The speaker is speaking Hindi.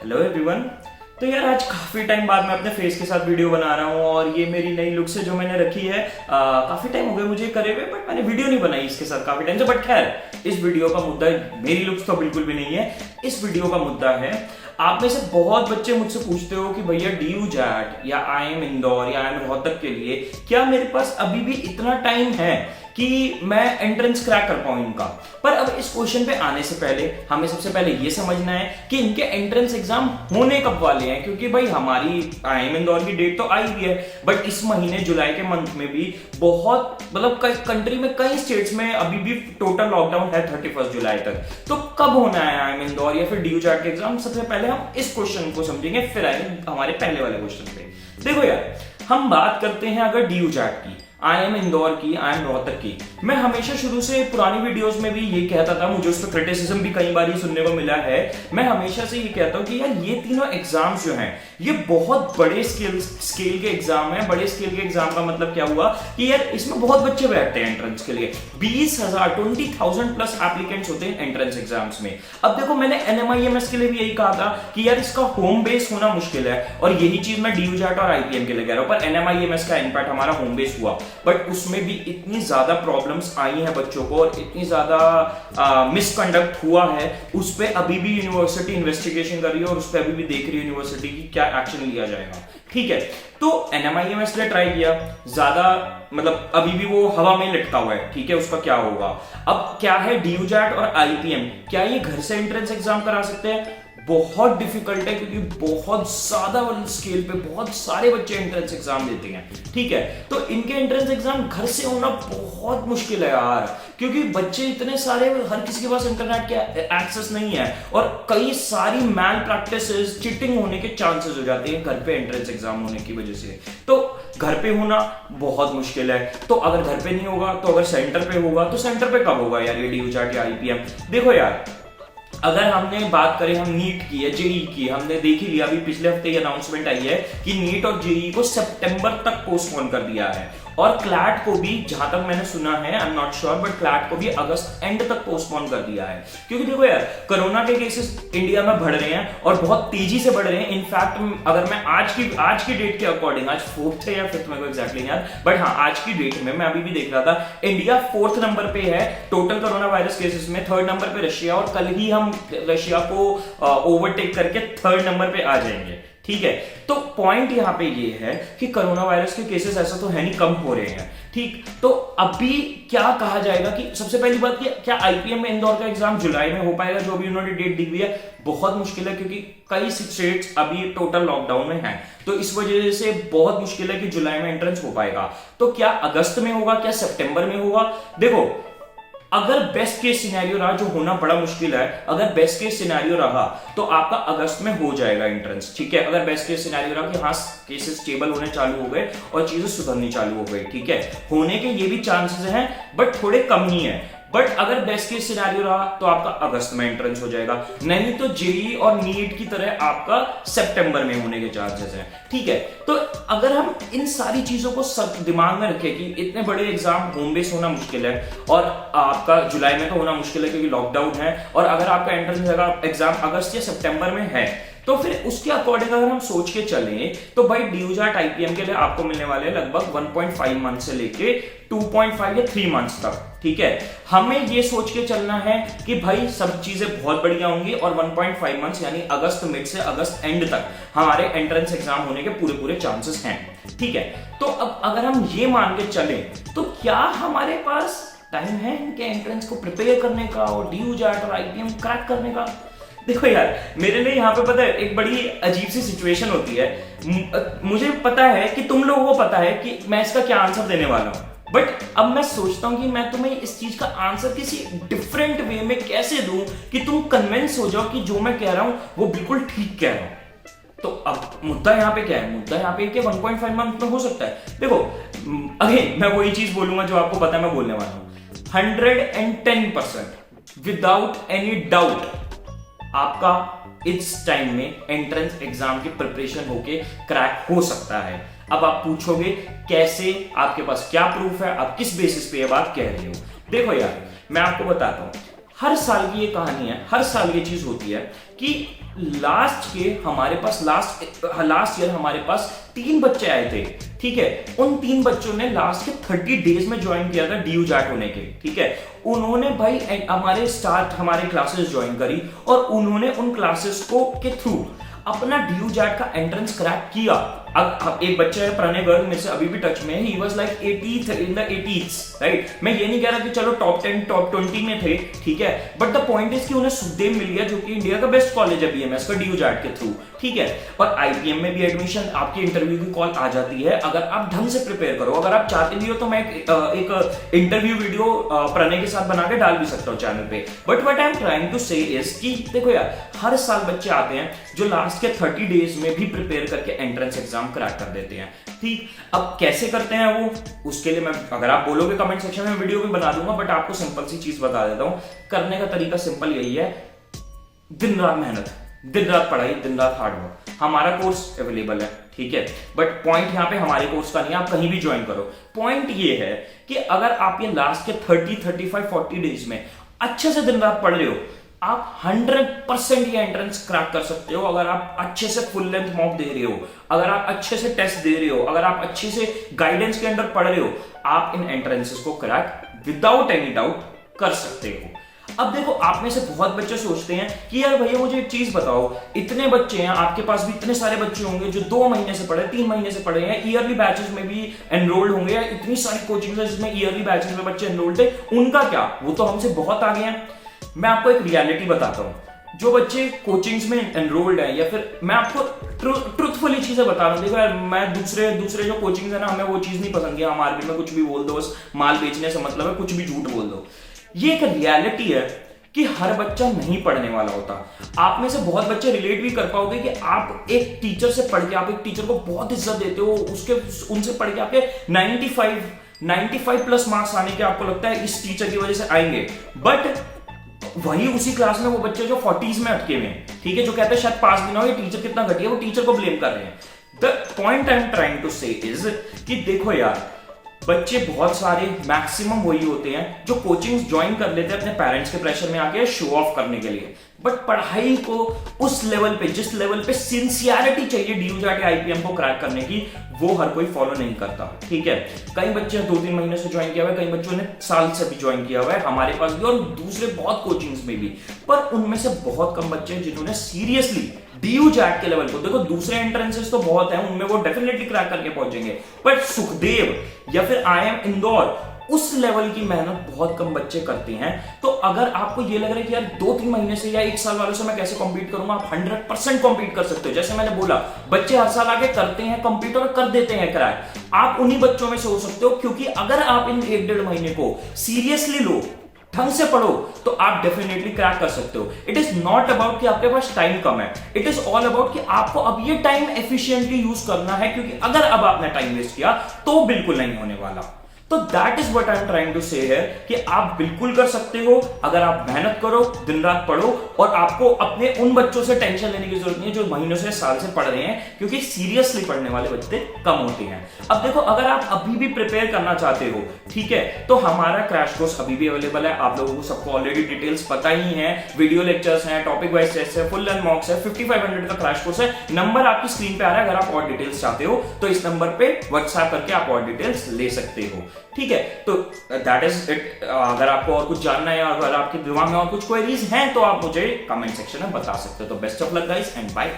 Hello everyone. तो यार आज काफी टाइम बाद मैं अपने फेस के साथ वीडियो बना रहा हूँ और ये मेरी नई लुक से जो मैंने रखी है काफी टाइम हो गए मुझे करे हुए, बट मैंने वीडियो नहीं बनाई इसके साथ काफी टाइम से। बट खैर इस वीडियो का मुद्दा मेरी लुक्स तो बिल्कुल भी नहीं है। इस वीडियो का मुद्दा है, आप में से बहुत बच्चे मुझसे पूछते हो कि भैया DU JAT या IIM इंदौर या IIM रोहतक के लिए क्या मेरे पास अभी भी इतना टाइम है कि मैं एंट्रेंस क्रैक कर पाऊं इनका। पर अब इस क्वेश्चन पे आने से पहले हमें सबसे पहले ये समझना है कि इनके एंट्रेंस एग्जाम होने कब वाले हैं, क्योंकि भाई हमारी IIM इंदौर की डेट तो आई हुई है, बट इस महीने जुलाई के मंथ में भी बहुत मतलब कंट्री में कई स्टेट्स में अभी भी टोटल लॉकडाउन है 31 जुलाई तक। तो कब होना है IIM इंदौर या फिर DU JAT के एग्जाम, सबसे पहले हम इस क्वेश्चन को समझेंगे, फिर आएंगे हमारे पहले वाले क्वेश्चन पे। देखो यार, हम बात करते हैं अगर DU JAT की, IIM इंदौर की, IIM रोहतक की। मैं हमेशा शुरू से पुरानी वीडियोस में भी ये कहता था, मुझे उस पर क्रिटिसिज्म भी कई बार सुनने को मिला है। मैं हमेशा से ये कहता हूँ कि यार ये तीनों एग्जाम्स जो हैं ये बहुत बड़े स्केल के एग्जाम है। बड़े स्केल के एग्जाम का मतलब क्या हुआ कि यार इसमें बहुत बच्चे बैठते हैं एंट्रेंस के लिए। 20,000 प्लस एप्लीकेंट्स होते हैं एंट्रेंस एग्जाम्स में। अब देखो, मैंने NMIMS के लिए भी यही कहा था कि यार इसका होम बेस होना मुश्किल है, और यही चीज मैं DU JAT और IPM के लिए कह रहा हूँ। पर NMIMS का इम्पैक्ट हमारा होम बेस हुआ, बट उसमें भी इतनी ज्यादा प्रॉब्लम्स आई हैं बच्चों को और इतनी ज्यादा मिसकंडक्ट हुआ है, उस पर अभी भी यूनिवर्सिटी इन्वेस्टिगेशन कर रही है और उस पर अभी भी देख रही है यूनिवर्सिटी की क्या एक्शन लिया जाएगा। ठीक है, तो NMIMS ने ट्राई किया ज्यादा, मतलब अभी भी वो हवा में लटका हुआ है। ठीक है, उसका क्या होगा। अब क्या है, DU JAT और IPM क्या ये घर से एंट्रेंस एग्जाम करा सकते हैं? बहुत डिफिकल्ट है, क्योंकि बहुत ज्यादा स्केल पे बहुत सारे बच्चे एंट्रेंस एग्जाम देते हैं। ठीक है, तो इनके एंट्रेंस एग्जाम घर से होना बहुत मुश्किल है यार, क्योंकि बच्चे इतने सारे, हर किसी के पास इंटरनेट के एक्सेस नहीं है और कई सारी मैल प्रैक्टिसेस, चीटिंग होने के चांसेस हो जाते हैं घर पे एंट्रेंस एग्जाम होने की वजह से। तो घर पे होना बहुत मुश्किल है। तो अगर घर पे नहीं होगा तो अगर सेंटर पे होगा, तो सेंटर पे कब होगा यार ये DU JAT या IPM? देखो यार, अगर हमने बात करें हम नीट की है, जेई की, हमने देख ही लिया, अभी पिछले हफ्ते ये अनाउंसमेंट आई है कि नीट और जेई को सितंबर तक पोस्टपोन कर दिया है, और क्लैट को भी, जहां तक मैंने सुना है, I am not sure, but CLAT को भी अगस्त एंड तक पोस्टपोन कर दिया है। क्योंकि देखो यार, कोरोना के केसेस इंडिया में बढ़ रहे हैं और बहुत तेजी से बढ़ रहे हैं। इनफैक्ट अगर मैं आज की डेट के अकॉर्डिंग, आज 4th है या 5th मेरे को एग्जैक्टली यार, बट हाँ आज की डेट में मैं अभी भी देख रहा था, इंडिया 4th नंबर पे है टोटल कोरोना वायरस केसेस में, 3rd नंबर पे रशिया, और कल ही हम रशिया को ओवरटेक करके 3rd नंबर पे आ जाएंगे। ठीक है, तो पॉइंट यहां पे ये है कि कोरोना वायरस के केसेस ऐसा तो है नहीं, कम हो रहे हैं। ठीक, तो अभी क्या कहा जाएगा कि सबसे पहली बात कि क्या IPM में इंदौर का एग्जाम जुलाई में हो पाएगा, जो अभी उन्होंने डेट दी हुई है? बहुत मुश्किल है, क्योंकि कई स्टेट्स अभी टोटल लॉकडाउन में हैं, तो इस वजह से बहुत मुश्किल है कि जुलाई में एंट्रेंस हो पाएगा। तो क्या अगस्त में होगा, क्या सितंबर में होगा? देखो, अगर बेस्ट केस सिनेरियो रहा, जो होना बड़ा मुश्किल है, अगर बेस्ट केस सिनेरियो रहा तो आपका अगस्त में हो जाएगा एंट्रेंस। ठीक है, अगर बेस्ट केस सिनेरियो रहा कि हाँ केसेस स्टेबल होने चालू हो गए और चीजें सुधरनी चालू हो गई, ठीक है, होने के ये भी चांसेस हैं, बट थोड़े कम ही है। बट अगर बेस्ट केस सिनेरियो रहा तो आपका अगस्त में एंट्रेंस हो जाएगा, नहीं तो जेई और नीट की तरह आपका सितंबर में होने के चांसेस हैं। ठीक है, तो अगर हम इन सारी चीजों को सब दिमाग में रखें कि इतने बड़े एग्जाम होम बेस होना मुश्किल है, और आपका जुलाई में तो होना मुश्किल है क्योंकि लॉकडाउन है, और अगर आपका एंट्रेंस एग्जाम अगस्त या सितंबर में है, तो फिर उसके अकॉर्डिंग अगर हम सोच के चलें तो भाई DU JAT IPM के लिए आपको मिलने वाले लगभग 1.5 मंथ से लेके 2.5 या 3 मंथ्स तक। ठीक है, हमें ये सोच के चलना है कि भाई सब चीजें बहुत बढ़िया होंगी और 1.5 मंथ्स यानी अगस्त मिड से अगस्त एंड तक हमारे एंट्रेंस एग्जाम होने के पूरे चांसेस हैं। ठीक है, तो अब अगर हम ये मान के चले तो क्या हमारे पास टाइम है इनके एंट्रेंस को प्रिपेयर करने का और DU JAT और IPM क्रैक करने का? देखो यार, मेरे लिए यहाँ पे पता है एक बड़ी अजीब सी सिचुएशन होती है। मुझे पता है कि तुम लोगों को पता है कि मैं इसका क्या आंसर देने वाला हूँ, बट अब मैं सोचता हूँ कि मैं तुम्हें इस चीज का आंसर किसी डिफरेंट वे में कैसे दूं कि तुम कन्विंस हो जाओ कि जो मैं कह रहा हूं वो बिल्कुल ठीक कह रहा हूं। तो अब मुद्दा यहाँ पे क्या है? मुद्दा यहाँ पे कि 1.5 मंथ में हो सकता है। देखो, अगेन मैं वही चीज बोलूंगा जो आपको पता है मैं बोलने वाला हूं, 110% विदाउट एनी डाउट आपका इस टाइम में एंट्रेंस एग्जाम की प्रिपरेशन होके क्रैक हो सकता है। अब आप पूछोगे कैसे, आपके पास क्या प्रूफ है, आप किस बेसिस पे ये बात कह रहे हो? देखो यार, मैं आपको बताता हूं, हर साल की ये कहानी है, हर साल ये चीज होती है कि लास्ट ईयर हमारे पास 3 बच्चे आए थे, ठीक है। उन 3 बच्चों ने लास्ट के 30 डेज में ज्वाइन किया था ड्यू जैट होने के, ठीक है। उन्होंने भाई हमारे क्लासेस ज्वाइन करी और उन्होंने उन क्लासेस के थ्रू अपना ड्यू जैट का एंट्रेंस क्रैक किया। अब एक बच्चा है प्रणय गर्ग मेरे से अभी भी टच में है, he was like 80th in the 80s, right. मैं ये नहीं कह रहा कि चलो टॉप 10 टॉप 20 में थे, ठीक है, बट द पॉइंट इज कि उन्हें सुखदेव मिल गया जो कि इंडिया का बेस्ट कॉलेज है बीएमएस का ड्यू जैट के थ्रू, ठीक है। और आईपीएम में भी एडमिशन आपकी इंटरव्यू की कॉल आ जाती है अगर आप ढंग से प्रिपेयर करो। अगर आप चाहते भी हो तो मैं एक इंटरव्यू वीडियो प्रणय के साथ बना के डाल भी सकता हूँ चैनल पे। But what I am trying to say is कि देखो यार, हर साल बच्चे आते हैं जो लास्ट के 30 डेज में भी प्रिपेयर करके एंट्रेंस एग्जाम क्रैक कर देते हैं, ठीक। अब कैसे करते हैं वो, उसके लिए मैं, अगर आप बोलोगे कमेंट सेक्शन में वीडियो भी बना दूंगा, बट आपको सिंपल सी चीज बता देता हूं। करने का तरीका सिंपल यही है, दिन रात मेहनत, दिन रात पढ़ाई, दिन रात हार्ड वर्क। हमारा कोर्स अवेलेबल है, ठीक है, बट पॉइंट यहाँ पे हमारे कोर्स का नहीं है, आप कहीं भी ज्वाइन करो। पॉइंट ये है कि अगर आप ये लास्ट के 30, 35, 40 डेज में अच्छे से दिन रात पढ़ रहे हो, आप 100% ये एंट्रेंस क्रैक कर सकते हो। अगर आप अच्छे से फुल लेंथ मॉक दे रहे हो, अगर आप अच्छे से टेस्ट दे रहे हो, अगर आप अच्छे से गाइडेंस के अंडर पढ़ रहे हो, आप इन एंट्रेंसेस को क्रैक विदाउट एनी डाउट कर सकते हो। अब देखो, आप में से बहुत बच्चे सोचते हैं कि यार भैया मुझे एक चीज बताओ, इतने बच्चे हैं, आपके पास भी इतने सारे बच्चे होंगे जो 2 महीने से पढ़े, 3 महीने से पढ़े हैं, ईयरली बैचेस में भी एनरोल्ड होंगे, या इतनी सारी कोचिंग है जिसमें ईयरली बैचेस में बच्चे एनरोल्ड थे, उनका क्या, वो तो हमसे बहुत आगे हैं। मैं आपको एक रियलिटी बताता हूं, जो बच्चे कोचिंग्स में एनरोल्ड हैं, या फिर मैं आपको ट्रुथफुली चीजें बता रहा हूं। देखो यार, मैं दूसरे जो कोचिंग्स है ना, हमें वो चीज नहीं पसंद है। मार्केट में कुछ भी बोल दो, बस माल बेचने से मतलब है, कुछ भी झूठ बोल दो। ये एक रियलिटी है कि हर बच्चा नहीं पढ़ने वाला होता। आप में से बहुत बच्चे रिलेट भी कर पाओगे कि आप एक टीचर से पढ़ के, आप एक टीचर को बहुत इज्जत देते हो, उनसे पढ़ के आपके 95 प्लस मार्क्स आने के आपको लगता है इस टीचर की वजह से आएंगे। बट वही उसी क्लास में वो बच्चे जो 40s में अटके हुए हैं, ठीक है, जो कहते हैं शायद पास भी ना हो, ये टीचर कितना घटिया, वो टीचर को ब्लेम कर रहे हैं। The point I am trying to say is कि देखो यार, बच्चे बहुत सारे, मैक्सिमम वही होते हैं जो कोचिंग ज्वाइन कर लेते हैं अपने पेरेंट्स के प्रेशर में आके शो ऑफ करने के लिए। बट पढ़ाई को उस लेवल पे, जिस लेवल पे सिंसियरिटी चाहिए ड्यू जैट आईपीएम को क्रैक करने की, वो हर कोई फॉलो नहीं करता, ठीक है। कई बच्चे 2-3 महीने से ज्वाइन किया हुआ है, कई बच्चों ने साल से भी ज्वाइन किया हुआ है, हमारे पास भी और दूसरे बहुत कोचिंग्स में भी। पर उनमें से बहुत कम बच्चे हैं जिन्होंने सीरियसली ड्यू जैट के लेवल को, देखो दूसरे एंट्रेंसेस तो बहुत हैं, उनमें वो डेफिनेटली क्रैक करके पहुंचेंगे, पर सुखदेव या फिर IIM इंदौर, उस लेवल की मेहनत बहुत कम बच्चे करते हैं। तो अगर आपको ये लग रहा है कि यार 2-3 महीने से या 1 साल वालों से मैं कैसे कॉम्पीट करूंगा, आप 100% कॉम्पीट कर सकते हो। जैसे मैंने बोला, बच्चे हर साल आगे करते हैं कॉम्पीट और कर देते हैं क्रैक। आप उन्हीं बच्चों में से हो सकते हो, क्योंकि अगर आप इन 1-1.5 महीने को सीरियसली लो, ढंग से पढ़ो, तो आप डेफिनेटली क्रैक कर सकते हो। इट इज नॉट अबाउट कि आपके पास टाइम कम है, इट इज ऑल अबाउट कि आपको अब ये टाइम एफिशिएंटली यूज करना है, क्योंकि अगर अब आपने टाइम वेस्ट किया तो बिल्कुल नहीं होने वाला। तो that is what I am trying to say है कि आप बिल्कुल कर सकते हो अगर आप मेहनत करो, दिन रात पढ़ो, और आपको अपने उन बच्चों से टेंशन लेने की जरूरत नहीं है जो महीनों से, साल से पढ़ रहे हैं, क्योंकि सीरियसली पढ़ने वाले बच्चे कम होते हैं। अब देखो, अगर आप अभी भी प्रिपेयर करना चाहते हो, ठीक है, तो हमारा क्रैश कोर्स अभी भी अवेलेबल है। आप लोगों को सबको ऑलरेडी डिटेल्स पता ही है, वीडियो लेक्चर्स हैं, टॉपिक वाइज टेस्ट है, फुल लेंथ मॉक्स है, 5500 का क्रैश कोर्स है। नंबर आपकी स्क्रीन पे आ रहा है, अगर आप और डिटेल्स चाहते हो तो इस नंबर पे व्हाट्सएप करके आप और डिटेल्स ले सकते हो, ठीक है। तो दैट इज इट। अगर आपको और कुछ जानना है, अगर आपके दिमाग में और कुछ क्वेरीज हैं, तो आप मुझे कमेंट सेक्शन में बता सकते हो। तो best of luck guys and bye.